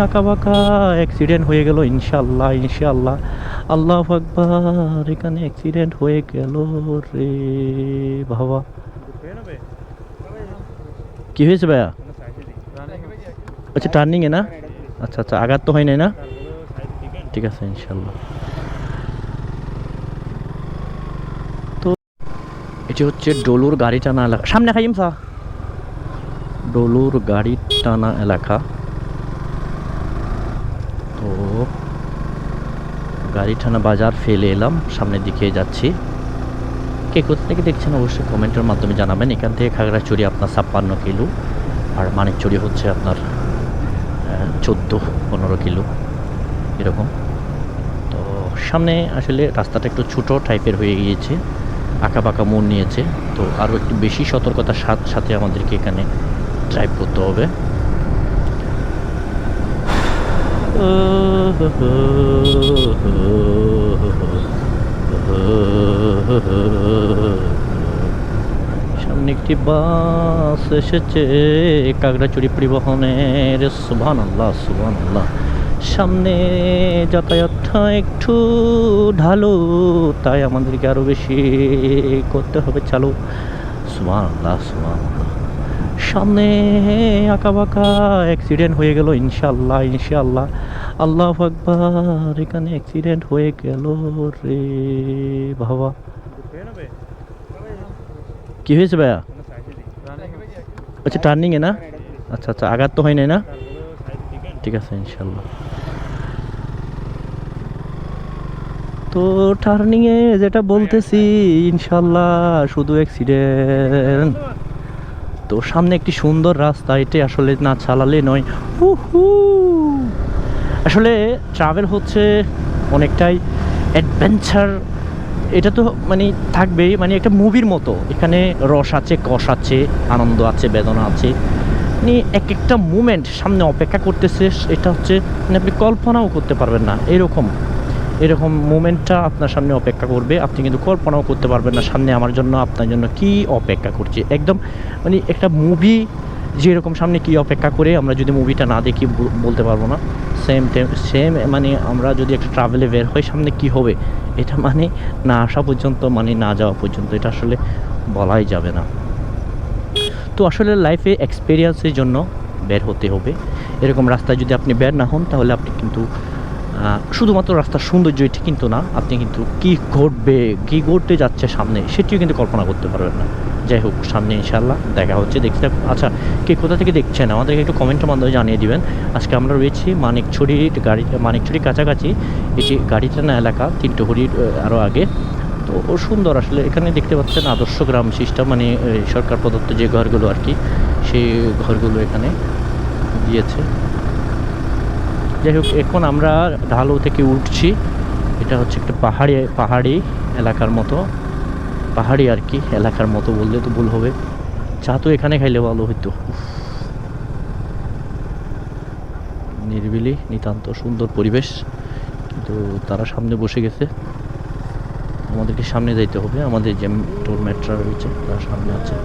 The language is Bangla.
আঁকা বাঁকা অ্যাক্সিডেন্ট হয়ে গেল, ইনশাল্লাহ ইনশাল্লাহ। আল্লাহু আকবার, এখানে অ্যাক্সিডেন্ট হয়ে গেল রে বাবা। কি হয়েছে ভাইয়া? আচ্ছা, টার্নিংয়ে না? আচ্ছা আচ্ছা, আঘাত তো হয় নাই না? ঠিক আছে ইনশাল্লাহ। তো এটি হচ্ছে ডলুর গাড়ি টানা এলাকা, সামনে খাইম সা, ডলুর গাড়ি টানা এলাকা। তো গাড়ি টানা বাজার ফেলে এলাম, সামনের দিকে যাচ্ছি। কে কোথা থেকে দেখছেন অবশ্যই কমেন্টের মাধ্যমে জানাবেন। এখান থেকে খাগড়াছড়ি আপনার 56 কিলো, আর মানিকচুরি হচ্ছে আপনার 14-15 কিলো এরকম। তো সামনে আসলে রাস্তাটা একটু ছোটো টাইপের হয়ে গিয়েছে, আঁকা বাঁকা মোড় নিয়েছে। তো আরও একটু বেশি সতর্কতার সাথে আমাদেরকে এখানে ড্রাইভ করতে হবে। সামনে একটি বাস এসেছে খাগড়াছড়ি পরিবহনের, সুবহানাল্লাহ সুবহানাল্লাহ। সামনে যাতায়াতটা একটু ঢালু, তাই আমাদেরকে আরও বেশি করতে হবে চালু। সুবহানাল্লাহ সুবহানাল্লাহ। সামনে আঁকা বাঁকা অ্যাক্সিডেন্ট হয়ে গেল, ইনশাল্লাহ ইনশাল্লাহ। আল্লাহু আকবার, এখানে অ্যাক্সিডেন্ট হয়ে গেল রে বাবা। কি হয়েছে ভাইয়া? আচ্ছা, টার্নিংয়ে না? আচ্ছা আচ্ছা, আঘাত তো হয় নাই না? ঠিক আছে ইনশাল্লাহ। তো টার্নিংয়ে যেটা বলতেছি, ইনশাল্লাহ শুধু অ্যাক্সিডেন্ট। তো সামনে একটি সুন্দর রাস্তা, এটি আসলে না চালালে নয়। হু, আসলে ট্রাভেল হচ্ছে অনেকটাই অ্যাডভেঞ্চার। এটা তো মানে থাকবেই, মানে একটা মুভির মতো। এখানে রস আছে, কষ আছে, আনন্দ আছে, বেদনা আছে। মানে এক একটা মুমেন্ট সামনে অপেক্ষা করতেছে, এটা হচ্ছে মানে আপনি কল্পনাও করতে পারবেন না। এরকম এরকম মুমেন্টটা আপনার সামনে অপেক্ষা করবে, আপনি কিন্তু কল্পনাও করতে পারবেন না সামনে আমার জন্য, আপনার জন্য কি অপেক্ষা করছে। একদম মানে একটা মুভি যেরকম সামনে কি অপেক্ষা করে, আমরা যদি মুভিটা না দেখি বলতে পারবো না। সেম মানে আমরা যদি একটা ট্রাভেলে বের হই, সামনে কি হবে এটা মানে না আসা পর্যন্ত, মানে না যাওয়া পর্যন্ত, এটা আসলে বলাই যাবে না। তো আসলে লাইফে এক্সপিরিয়েন্সের জন্য বের হতে হবে। এরকম রাস্তায় যদি আপনি বের না হন, তাহলে আপনি কিন্তু শুধুমাত্র রাস্তার সৌন্দর্য এটি কিন্তু না, আপনি কিন্তু কী ঘটবে, কী ঘটতে যাচ্ছে সামনে, সেটিও কিন্তু কল্পনা করতে পারবেন না। যাই হোক, সামনে ইনশাল্লাহ দেখা হচ্ছে, দেখতে। আচ্ছা, কে কোথা থেকে দেখছেন আমাদেরকে একটু কমেন্টের মাধ্যমে জানিয়ে দিবেন। আজকে আমরা রয়েছি মানিকচুরির কাছাকাছি। এটি গাড়ি টানা এলাকা, 3 হরির আরও আগে। তো সুন্দর আসলে। এখানে দেখতে পাচ্ছেন আদর্শ গ্রাম সিস্টেম, মানে সরকার প্রদত্ত যে ঘরগুলো আর কি, সেই ঘরগুলো এখানে দিয়েছে। যাই হোক, এখন আমরা ঢালু থেকে উঠছি। এটা হচ্ছে একটা পাহাড়ি এলাকার মতো, পাহাড়ি আর কি এলাকার মতো বললে তো ভুল হবে। চা তো এখানে খাইলে ভালো হইতো। নিরিবিলি, নিতান্ত সুন্দর পরিবেশ, কিন্তু তারা সামনে বসে গেছে। আমাদেরকে সামনে যাইতে হবে, আমাদের যে টোল মেট্রো রয়েছে তার সামনে আছে।